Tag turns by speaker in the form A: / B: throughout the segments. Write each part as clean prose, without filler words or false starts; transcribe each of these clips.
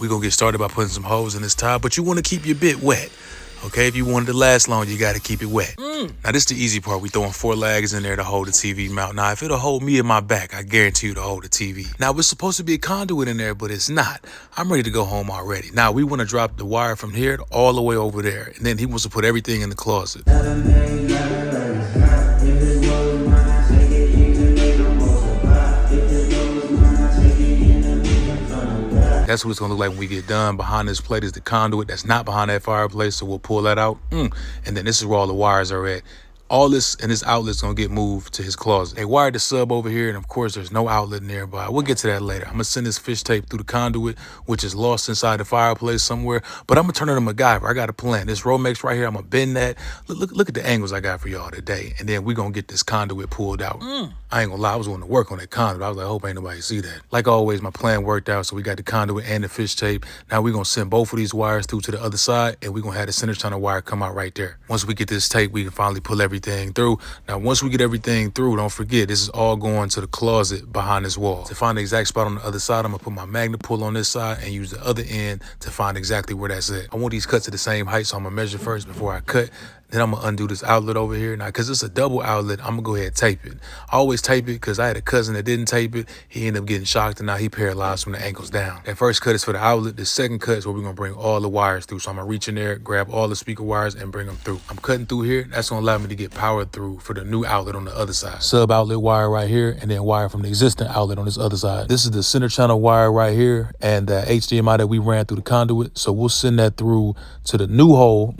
A: We're going to get started by putting some holes in this tile, but you want to keep your bit wet. Okay, if you want it to last long, you got to keep it wet. Now, this is the easy part. We throwing 4 lags in there to hold the TV mount. Now, if it'll hold me in my back, I guarantee you to hold the TV. Now, it's supposed to be a conduit in there, but it's not. I'm ready to go home already. Now, we want to drop the wire from here all the way over there. And then he wants to put everything in the closet. That's what it's gonna look like when we get done. Behind this plate is the conduit that's not behind that fireplace, so we'll pull that out. And then this is where all the wires are at. All this and this outlet's gonna get moved to his closet. They wired the sub over here, and of course there's no outlet nearby. We'll get to that later. I'm gonna send this fish tape through the conduit, which is lost inside the fireplace somewhere, but I'm gonna turn it to MacGyver. I got a plan. This Romex right here, I'm gonna bend that. Look at the angles I got for y'all today, and then we're gonna get this conduit pulled out. I ain't gonna lie, I was going to work on that conduit. I was like, I hope ain't nobody see that. Like always, my plan worked out, so we got the conduit and the fish tape. Now we're gonna send both of these wires through to the other side, and we're gonna have the center channel wire come out right there. Once we get this tape, we can finally pull everything through. Now, once we get everything through, don't forget, this is all going to the closet behind this wall. To find the exact spot on the other side, I'm gonna put my magnet pull on this side and use the other end to find exactly where that's at. I want these cuts at the same height, so I'm gonna measure first before I cut. Then I'm gonna undo this outlet over here. Now, cause it's a double outlet, I'm gonna go ahead and tape it. I always tape it because I had a cousin that didn't tape it. He ended up getting shocked and now he paralyzed from the ankles down. That first cut is for the outlet. The second cut is where we're gonna bring all the wires through. So I'm gonna reach in there, grab all the speaker wires and bring them through. I'm cutting through here. That's gonna allow me to get power through for the new outlet on the other side. Sub outlet wire right here, and then wire from the existing outlet on this other side. This is the center channel wire right here and the HDMI that we ran through the conduit. So we'll send that through to the new hole,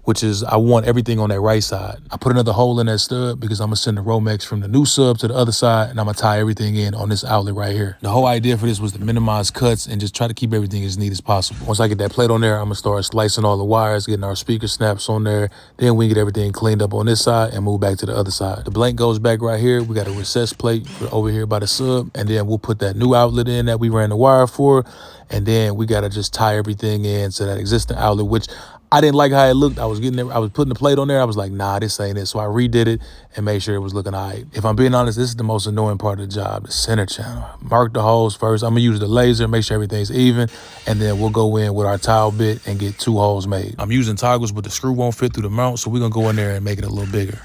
A: which is I want everything on that right side. I put another hole in that stud because I'm gonna send the Romex from the new sub to the other side, and I'm gonna tie everything in on this outlet right here. The whole idea for this was to minimize cuts and just try to keep everything as neat as possible. Once I get that plate on there, I'm gonna start slicing all the wires, getting our speaker snaps on there. Then we get everything cleaned up on this side and move back to the other side. The blank goes back right here. We got a recess plate over here by the sub, and then we'll put that new outlet in that we ran the wire for, and then we gotta just tie everything in to that existing outlet, which I didn't like how it looked. I was putting the plate on there. I was like, nah, this ain't it. So I redid it and made sure it was looking all right. If I'm being honest, this is the most annoying part of the job, the center channel. Mark the holes first. I'm gonna use the laser, make sure everything's even, and then we'll go in with our tile bit and get 2 holes made. I'm using toggles, but the screw won't fit through the mount, so we're gonna go in there and make it a little bigger.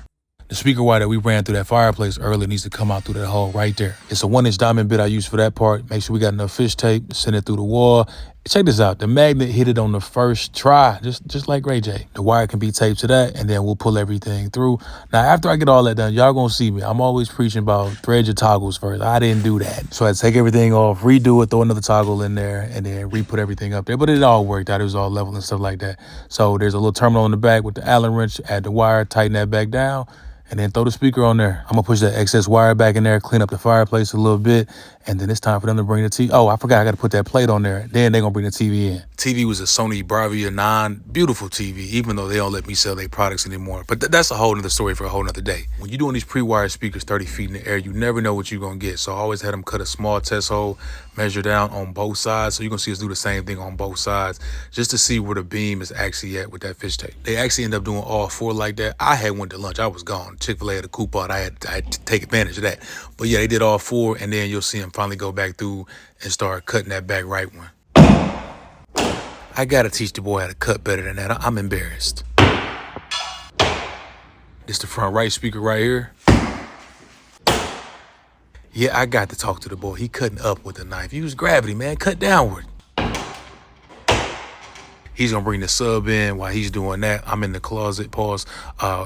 A: The speaker wire that we ran through that fireplace earlier needs to come out through that hole right there. It's a 1-inch diamond bit I use for that part. Make sure we got enough fish tape, send it through the wall. Check this out. The magnet hit it on the first try, just like Ray J. The wire can be taped to that, and then we'll pull everything through. Now, after I get all that done, y'all gonna see me. I'm always preaching about thread your toggles first. I didn't do that. So I had to take everything off, redo it, throw another toggle in there, and then re-put everything up there. But it all worked out. It was all level and stuff like that. So there's a little terminal in the back with the Allen wrench. Add the wire, tighten that back down, and then throw the speaker on there. I'm gonna push that excess wire back in there, clean up the fireplace a little bit, and then it's time for them to bring the TV. Oh, I forgot I gotta put that plate on there. Then they're gonna bring the TV in. TV was a Sony Bravia 9, beautiful TV, even though they don't let me sell their products anymore. But that's a whole nother story for a whole nother day. When you're doing these pre-wired speakers 30 feet in the air, you never know what you're gonna get. So I always had them cut a small test hole, measure down on both sides. So you're gonna see us do the same thing on both sides, just to see where the beam is actually at with that fish tape. They actually end up doing all 4 like that. I had went to lunch, I was gone. Chick-fil-A had a coupon, I had to take advantage of that. But yeah, they did all 4, and then you'll see them finally go back through and start cutting that back right one. I gotta teach the boy how to cut better than that. I'm embarrassed. This the front right speaker right here. Yeah, I got to talk to the boy. He cutting up with the knife. Use gravity, man. Cut downward. He's gonna bring the sub in. While he's doing that, I'm in the closet,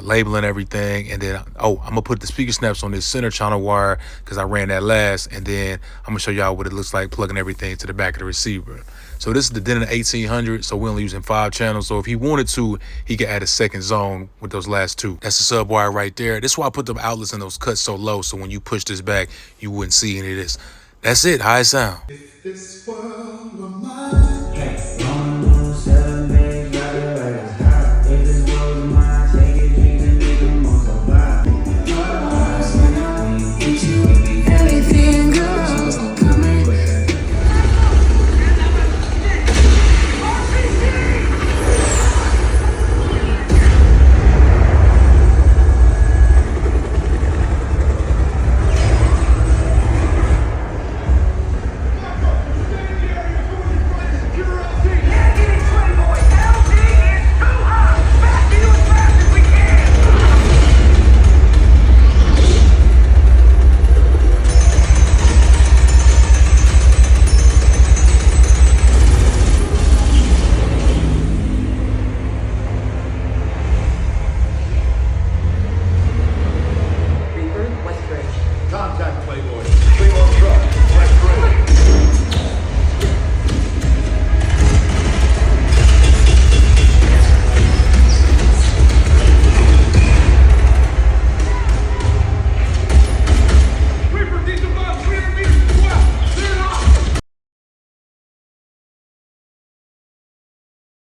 A: labeling everything, and then I'm gonna put the speaker snaps on this center channel wire because I ran that last, and then I'm gonna show y'all what it looks like plugging everything to the back of the receiver. So this is the Denon 1800, so we're only using 5 channels. So if he wanted to, he could add a second zone with those last 2. That's the sub wire right there. This is why I put the outlets and those cuts so low, so when you push this back, you wouldn't see any of this. That's it. How it sound? If this world were mine.